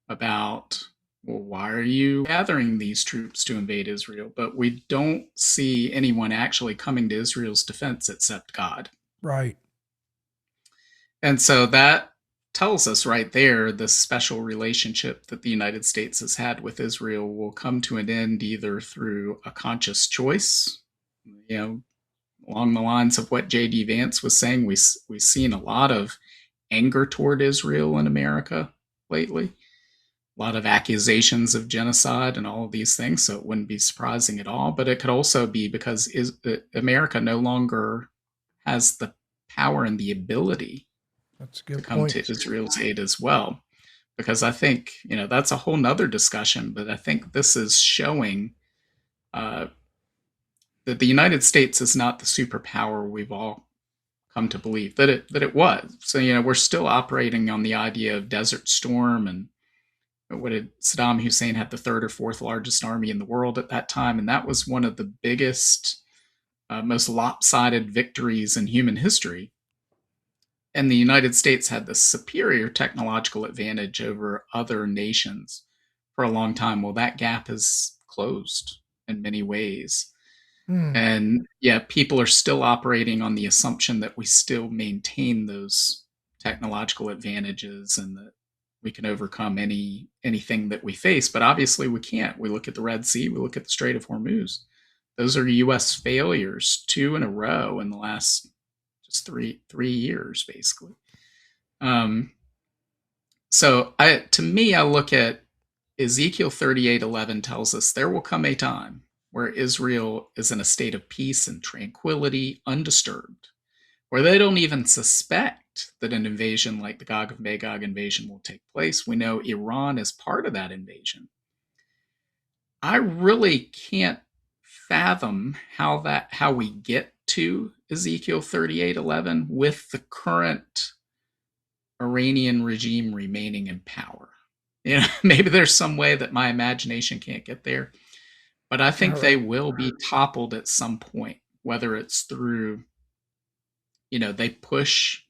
about, well, why are you gathering these troops to invade Israel? But we don't see anyone actually coming to Israel's defense except God. Right. And so that tells us right there the special relationship that the United States has had with Israel will come to an end either through a conscious choice, along the lines of what J.D. Vance was saying. We've seen a lot of anger toward Israel in America lately. A lot of accusations of genocide and all of these things, so it wouldn't be surprising at all. But it could also be because America no longer has the power and the ability to come to Israel's aid as well. Because I think, that's a whole nother discussion, but I think this is showing that the United States is not the superpower we've all come to believe that it was. So, we're still operating on the idea of Desert Storm, and what did Saddam Hussein have, the third or fourth largest army in the world at that time, and that was one of the biggest, most lopsided victories in human history. And the United States had the superior technological advantage over other nations for a long time. Well, that gap is closed in many ways. And people are still operating on the assumption that we still maintain those technological advantages and that we can overcome anything that we face. But obviously we can't. We look at the Red Sea, we look at the Strait of Hormuz. Those are U.S. failures, 2 in a row in the last just three years, basically. So to me, I look at Ezekiel 38:11 tells us there will come a time where Israel is in a state of peace and tranquility, undisturbed, where they don't even suspect that an invasion like the Gog of Magog invasion will take place. We know Iran is part of that invasion. I really can't fathom how we get to Ezekiel 38:11 with the current Iranian regime remaining in power. Maybe there's some way that my imagination can't get there. But I think they will be toppled at some point, whether it's through, they push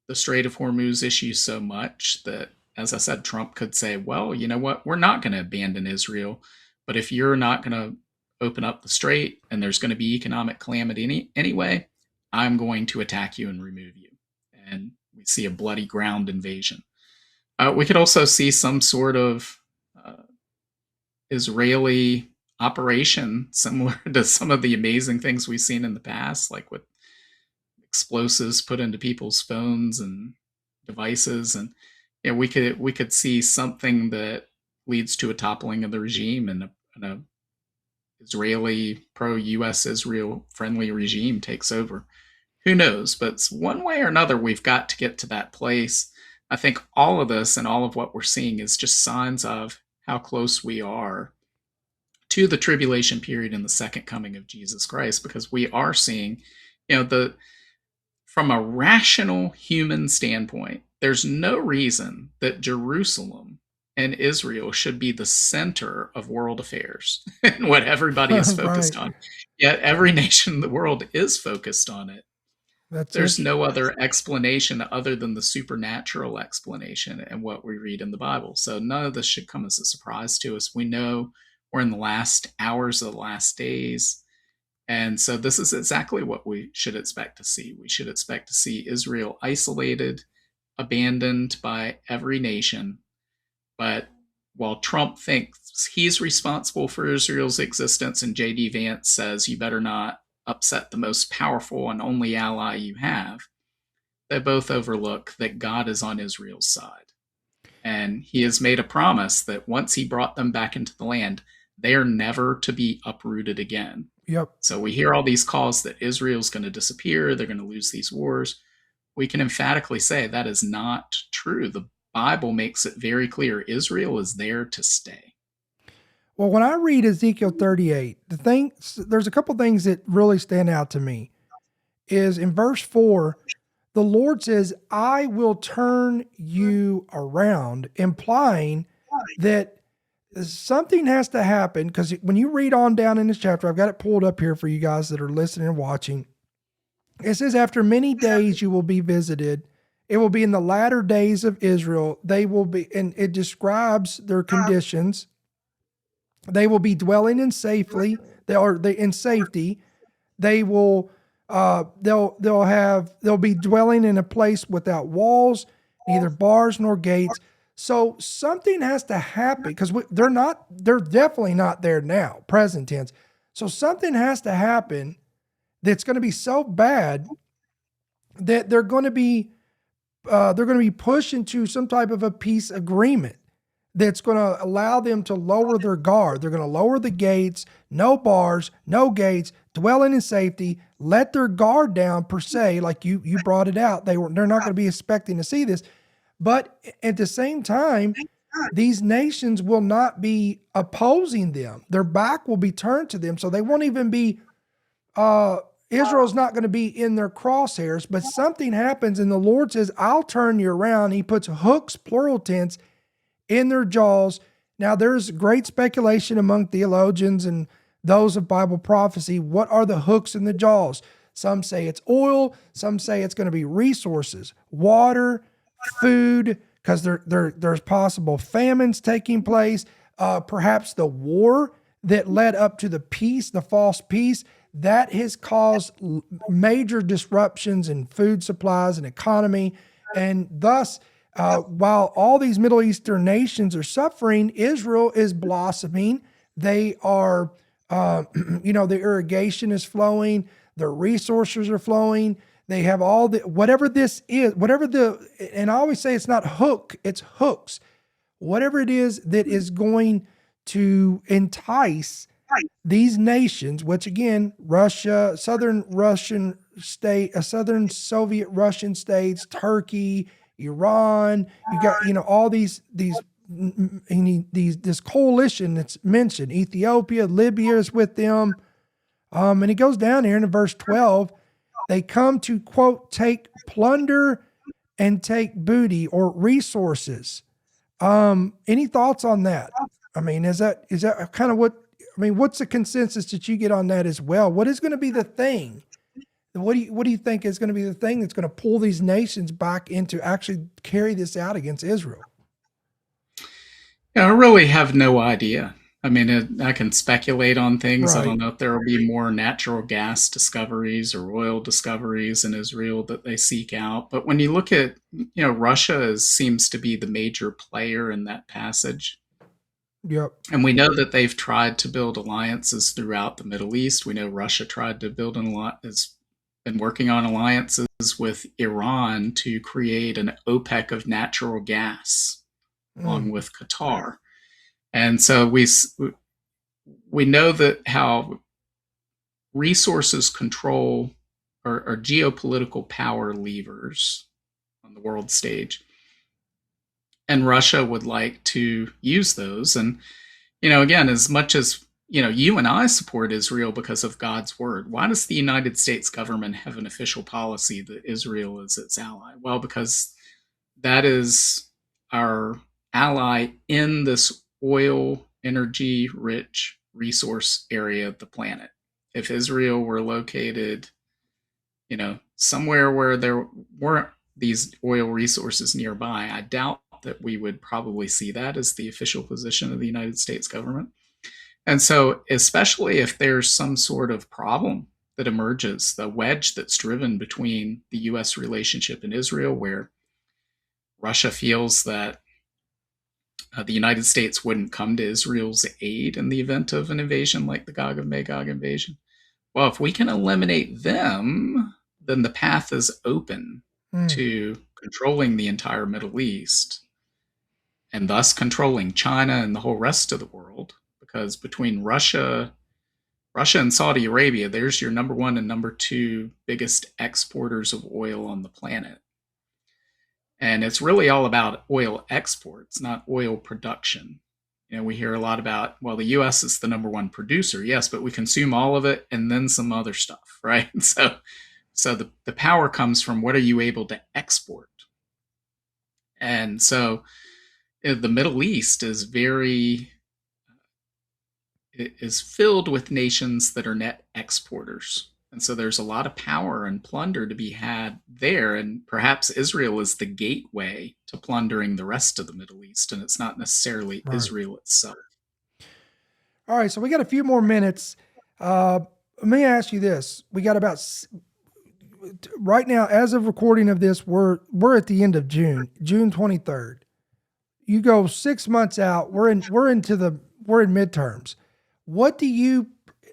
the Strait of Hormuz issue so much that, as I said, Trump could say, well, you know what, we're not going to abandon Israel, but if you're not going to open up the strait and there's going to be economic calamity anyway, I'm going to attack you and remove you. And we see a bloody ground invasion. We could also see some sort of Israeli operation similar to some of the amazing things we've seen in the past, like with explosives put into people's phones and devices. And we could see something that leads to a toppling of the regime and a Israeli pro-U.S. Israel friendly regime takes over. Who knows? But one way or another, we've got to get to that place. I think all of this and all of what we're seeing is just signs of how close we are to the tribulation period and the second coming of Jesus Christ, because we are seeing, from a rational human standpoint, there's no reason that Jerusalem and Israel should be the center of world affairs and what everybody is focused Right. on. Yet every nation in the world is focused on it. There's no other explanation other than the supernatural explanation and what we read in the Bible. So none of this should come as a surprise to us. We know we're in the last hours of the last days. And so this is exactly what we should expect to see. We should expect to see Israel isolated, abandoned by every nation. But while Trump thinks he's responsible for Israel's existence, and J.D. Vance says you better not upset the most powerful and only ally you have, they both overlook that God is on Israel's side. And he has made a promise that once he brought them back into the land, they are never to be uprooted again. Yep. So we hear all these calls that Israel's going to disappear, they're going to lose these wars. We can emphatically say that is not true. The Bible makes it very clear Israel is there to stay. Well, when I read Ezekiel 38, there's a couple things that really stand out to me. Is in verse 4, the Lord says, I will turn you around, implying that something has to happen, because when you read on down in this chapter, I've got it pulled up here for you guys that are listening and watching. It says, after many days you will be visited. It will be in the latter days of Israel. They will be, and it describes their conditions. They will be dwelling in safety. In safety. They will, they'll be dwelling in a place without walls, neither bars nor gates. So something has to happen, because they're definitely not there now, present tense. So something has to happen that's going to be so bad that they're going to be pushed into some type of a peace agreement that's going to allow them to lower their guard. They're going to lower the gates, no bars, no gates, dwelling in safety, let their guard down per se, like you brought it out. They're not going to be expecting to see this. But at the same time, these nations will not be opposing them. Their back will be turned to them. So they won't even be, Israel's not going to be in their crosshairs, but something happens and the Lord says, I'll turn you around. He puts hooks, plural tense, in their jaws. Now there's great speculation among theologians and those of Bible prophecy. What are the hooks in the jaws? Some say it's oil. Some say it's going to be resources, water, food, because there's possible famines taking place. Perhaps the war that led up to the peace, the false peace, that has caused major disruptions in food supplies and economy. And thus, while all these Middle Eastern nations are suffering, Israel is blossoming. They are, the irrigation is flowing, their resources are flowing. They have all whatever this is, and I always say it's not hook, it's hooks. Whatever it is that is going to entice these nations, which again, Russia, southern Soviet Russian states, Turkey, Iran, you got, all this coalition that's mentioned. Ethiopia, Libya is with them. And it goes down here in verse 12. They come to, quote, take plunder and take booty or resources. Any thoughts on that? I mean, is that kind of what's the consensus that you get on that as well? What is going to be the thing? What do you think is going to be the thing that's going to pull these nations back into actually carry this out against Israel? I really have no idea. I mean, I can speculate on things. I Right. don't know if there will be more natural gas discoveries or oil discoveries in Israel that they seek out. But when you look at, Russia seems to be the major player in that passage. Yep. And we know that they've tried to build alliances throughout the Middle East. We know Russia tried to build has been working on alliances with Iran to create an OPEC of natural gas, along with Qatar. And so we know that how resources control or geopolitical power levers on the world stage. And Russia would like to use those. And, again, as much as, you and I support Israel because of God's word, why does the United States government have an official policy that Israel is its ally? Well, because that is our ally in this oil, energy rich resource area of the planet. If Israel were located, somewhere where there weren't these oil resources nearby, I doubt that we would probably see that as the official position of the United States government. And so, especially if there's some sort of problem that emerges, the wedge that's driven between the U.S. relationship and Israel, where Russia feels that the United States wouldn't come to Israel's aid in the event of an invasion like the Gog of Magog invasion. Well, if we can eliminate them, then the path is open to controlling the entire Middle East and thus controlling China and the whole rest of the world. Because between Russia and Saudi Arabia, there's your number one and number two biggest exporters of oil on the planet. And it's really all about oil exports, not oil production. We hear a lot about, well, the U.S. is the number one producer. Yes, but we consume all of it and then some other stuff, right? So the power comes from what are you able to export? And so the Middle East is filled with nations that are net exporters. And so there's a lot of power and plunder to be had there. And perhaps Israel is the gateway to plundering the rest of the Middle East. And it's not necessarily Israel itself. All right. So we got a few more minutes. Let me ask you this. We got about right now, as of recording of this, we're at the end of June 23rd. You go 6 months out, we're in midterms. What do you,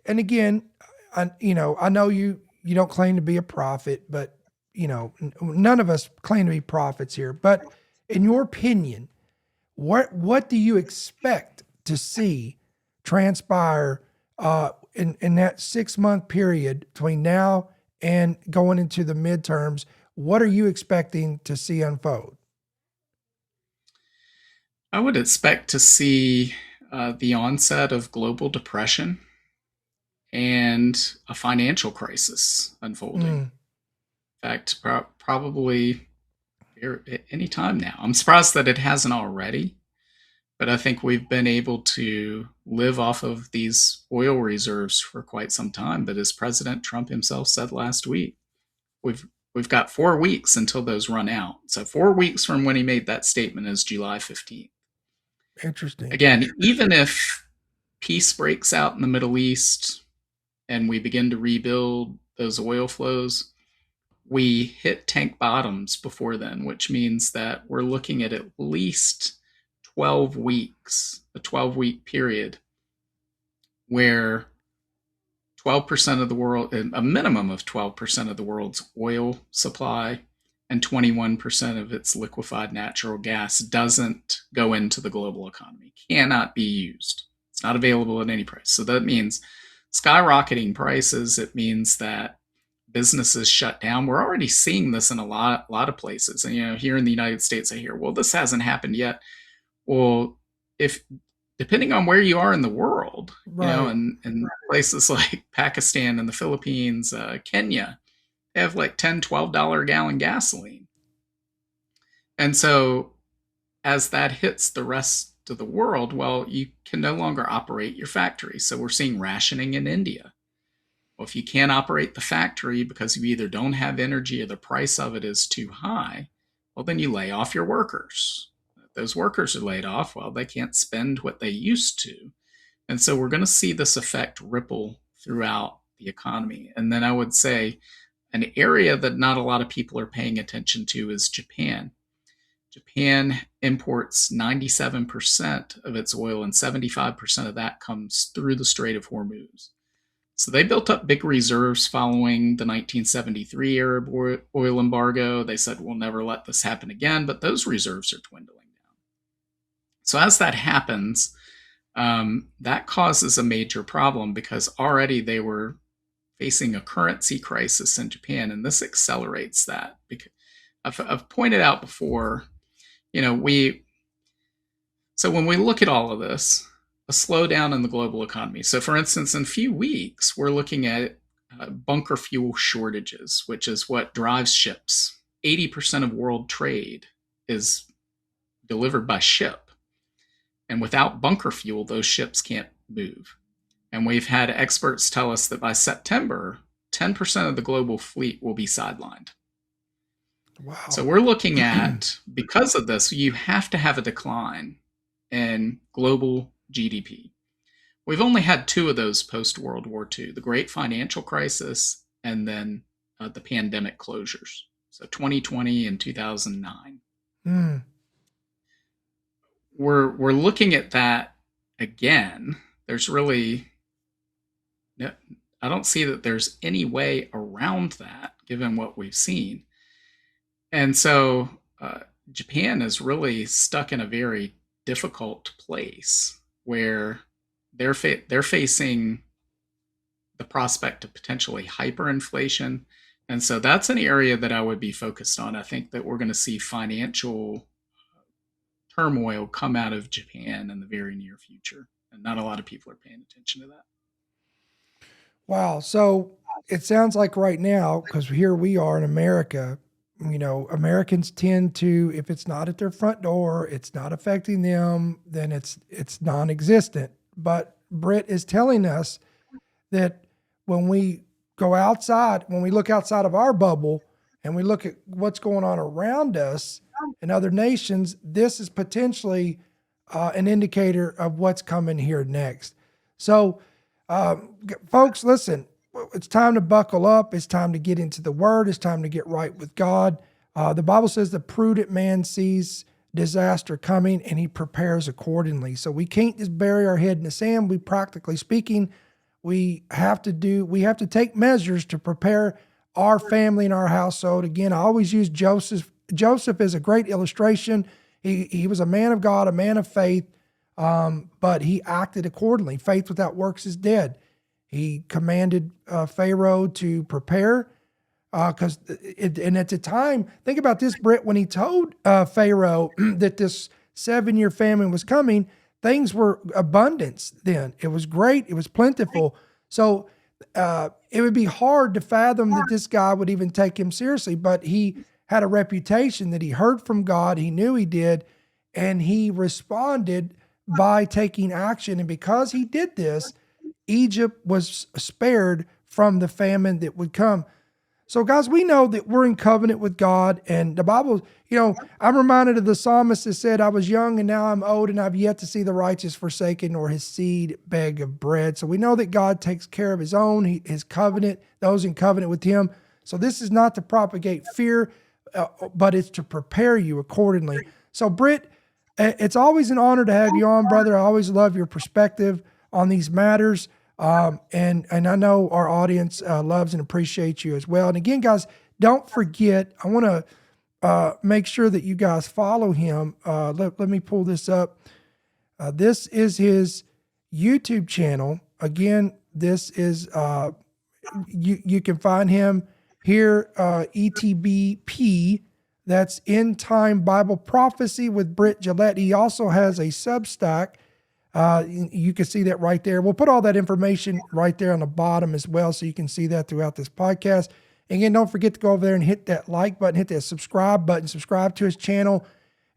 and again, I know you don't claim to be a prophet, but none of us claim to be prophets here, but in your opinion, what do you expect to see transpire in that 6 month period between now and going into the midterms? What are you expecting to see unfold? I would expect to see the onset of global depression and a financial crisis unfolding. In fact, probably any time now. I'm surprised that it hasn't already, but I think we've been able to live off of these oil reserves for quite some time. But as President Trump himself said last week, we've got 4 weeks until those run out. So 4 weeks from when he made that statement is July 15th. Interesting. Again, even if peace breaks out in the Middle East and we begin to rebuild those oil flows, we hit tank bottoms before then, which means that we're looking at least 12 weeks, a 12-week period where 12% of the world, a minimum of 12% of the world's oil supply and 21% of its liquefied natural gas doesn't go into the global economy, cannot be used. It's not available at any price. So that means skyrocketing prices. It means that businesses shut down. We're already seeing this in a lot of places. And, here in the United States, I hear, well, this hasn't happened yet. Well, depending on where you are in the world, in places like Pakistan and the Philippines, Kenya, they have like $10, $12 a gallon gasoline. And so as that hits the rest of the world, well, you can no longer operate your factory. So we're seeing rationing in India. Well, if you can't operate the factory because you either don't have energy or the price of it is too high, well, then you lay off your workers. If those workers are laid off, well, they can't spend what they used to. And so we're going to see this effect ripple throughout the economy. And then I would say an area that not a lot of people are paying attention to is Japan. Japan imports 97% of its oil, and 75% of that comes through the Strait of Hormuz. So they built up big reserves following the 1973 Arab oil embargo. They said, we'll never let this happen again, but those reserves are dwindling down. So as that happens, that causes a major problem because already they were facing a currency crisis in Japan, and this accelerates that. Because I've pointed out before, when we look at all of this, a slowdown in the global economy. So for instance, in a few weeks, we're looking at bunker fuel shortages, which is what drives ships. 80% of world trade is delivered by ship. And without bunker fuel, those ships can't move. And we've had experts tell us that by September, 10% of the global fleet will be sidelined. Wow. So we're looking at, because of this, you have to have a decline in global GDP. We've only had two of those post-World War II, the Great Financial Crisis and then the pandemic closures. So 2020 and 2009. We're looking at that again. There's really, I don't see that there's any way around that given what we've seen. And so Japan is really stuck in a very difficult place where they're facing the prospect of potentially hyperinflation. And so that's an area that I would be focused on. I think that we're going to see financial turmoil come out of Japan in the very near future. And not a lot of people are paying attention to that. Wow. So it sounds like right now, because here we are in America, Americans tend to, if it's not at their front door, it's not affecting them, then it's non-existent. But Britt is telling us that when we go outside, when we look outside of our bubble and we look at what's going on around us in other nations, this is potentially an indicator of what's coming here next. So, folks, listen, it's time to buckle up. It's time to get into the word. It's time to get right with God. The Bible says the prudent man sees disaster coming and he prepares accordingly. So we can't just bury our head in the sand. We, practically speaking, we have to take measures to prepare our family and our household. Again, I always use Joseph. Joseph is a great illustration. He was a man of God, a man of faith, but he acted accordingly. Faith without works is dead. He commanded Pharaoh to prepare and at the time, think about this, Britt, when he told Pharaoh that this 7-year famine was coming, things were abundance then. It was great. It was plentiful. So it would be hard to fathom that this guy would even take him seriously, but he had a reputation that he heard from God. He knew he did, and he responded by taking action. And because he did this, Egypt was spared from the famine that would come. So guys, we know that we're in covenant with God, and the Bible, I'm reminded of the psalmist that said, I was young and now I'm old and I've yet to see the righteous forsaken or his seed beg of bread. So we know that God takes care of his own, his covenant, those in covenant with him. So this is not to propagate fear, but it's to prepare you accordingly. So Britt, it's always an honor to have you on, brother. I always love your perspective on these matters. And I know our audience loves and appreciates you as well. And again, guys, don't forget, I want to make sure that you guys follow him. Let me pull this up. This is his YouTube channel. Again, this is, you can find him here, ETBP. That's End Time Bible Prophecy with Britt Gillette. He also has a Substack. You can see that right there. We'll put all that information right there on the bottom as well, so you can see that throughout this podcast. Again, don't forget to go over there and hit that like button, hit that subscribe button, subscribe to his channel,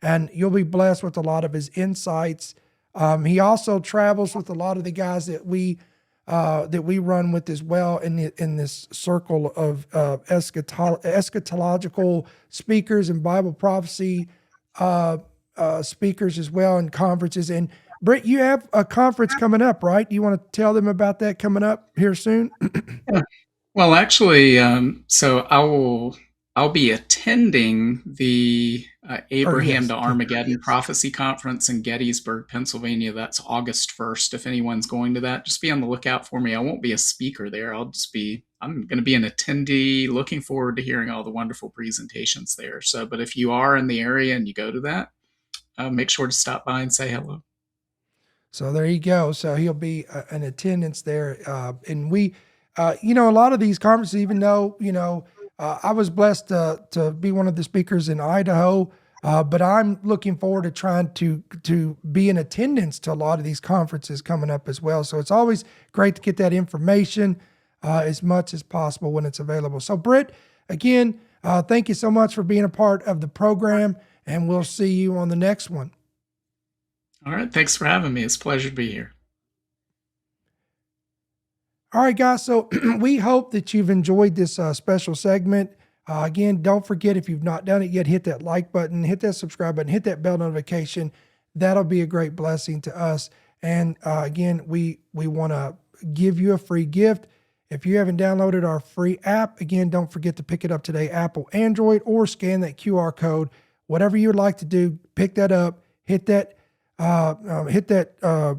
and you'll be blessed with a lot of his insights. He also travels with a lot of the guys that we run with as well in this circle of eschatological speakers and Bible prophecy speakers as well, and conferences. And Britt, you have a conference coming up, right? You want to tell them about that coming up here soon? Well, actually, so I'll be attending the Abraham to Armageddon Prophecy Conference in Gettysburg, Pennsylvania. That's August 1st. If anyone's going to that, just be on the lookout for me. I won't be a speaker there. I'm going to be an attendee, looking forward to hearing all the wonderful presentations there. So, but if you are in the area and you go to that, make sure to stop by and say hello. So there you go. So he'll be in attendance there. And we, a lot of these conferences, even though, I was blessed to be one of the speakers in Idaho, but I'm looking forward to trying to be in attendance to a lot of these conferences coming up as well. So it's always great to get that information as much as possible when it's available. So Britt, again, thank you so much for being a part of the program, and we'll see you on the next one. All right. Thanks for having me. It's a pleasure to be here. All right, guys. So we hope that you've enjoyed this special segment. Again, don't forget, if you've not done it yet, hit that like button, hit that subscribe button, hit that bell notification. That'll be a great blessing to us. And again, we want to give you a free gift. If you haven't downloaded our free app, again, don't forget to pick it up today, Apple, Android, or scan that QR code. Whatever you would like to do, pick that up, hit that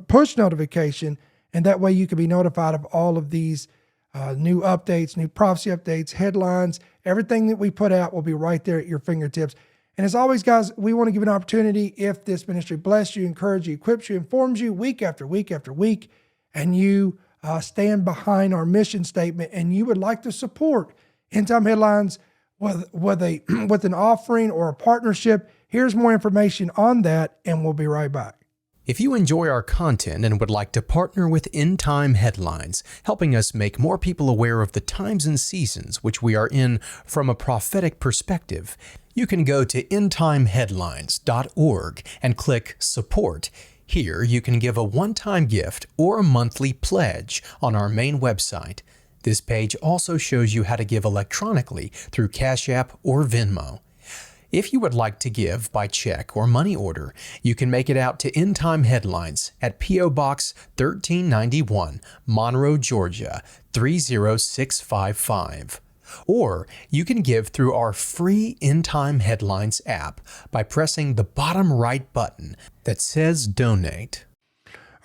push notification, and that way you can be notified of all of these new updates, new prophecy updates, headlines. Everything that we put out will be right there at your fingertips. And as always, guys, we want to give an opportunity, if this ministry bless you, encourage you, equips you, informs you week after week after week, and you stand behind our mission statement, and you would like to support End Time Headlines with an offering or a partnership, here's more information on that, and we'll be right back. If you enjoy our content and would like to partner with End Time Headlines, helping us make more people aware of the times and seasons which we are in from a prophetic perspective, you can go to endtimeheadlines.org and click Support. Here you can give a one-time gift or a monthly pledge on our main website. This page also shows you how to give electronically through Cash App or Venmo. If you would like to give by check or money order, you can make it out to End Time Headlines at P.O. Box 1391, Monroe, Georgia 30655. Or you can give through our free End Time Headlines app by pressing the bottom right button that says Donate.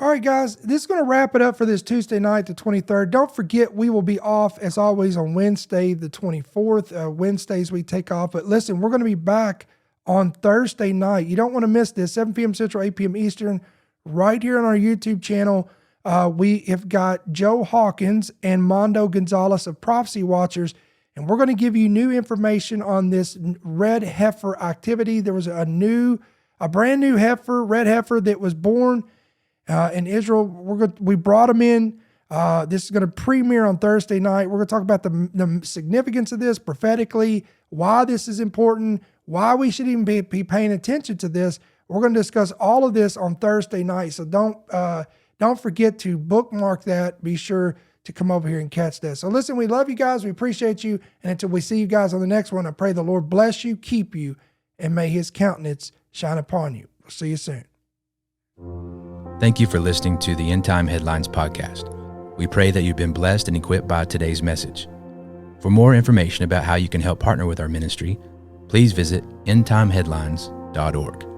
All right, guys, this is going to wrap it up for this Tuesday night, the 23rd. Don't forget, we will be off, as always, on Wednesday, the 24th. Wednesdays we take off. But listen, we're going to be back on Thursday night. You don't want to miss this, 7 p.m. Central, 8 p.m. Eastern, right here on our YouTube channel. We have got Joe Hawkins and Mondo Gonzalez of Prophecy Watchers, and we're going to give you new information on this red heifer activity. There was a brand new heifer, red heifer, that was born in Israel. We brought them in. This is going to premiere on Thursday night. We're going to talk about the significance of this prophetically, why this is important, why we should even be paying attention to this. We're going to discuss all of this on Thursday night. So don't forget to bookmark that. Be sure to come over here and catch that. So listen, we love you guys. We appreciate you. And until we see you guys on the next one, I pray the Lord bless you, keep you, and may his countenance shine upon you. We'll see you soon. Thank you for listening to the End Time Headlines podcast. We pray that you've been blessed and equipped by today's message. For more information about how you can help partner with our ministry, please visit endtimeheadlines.org.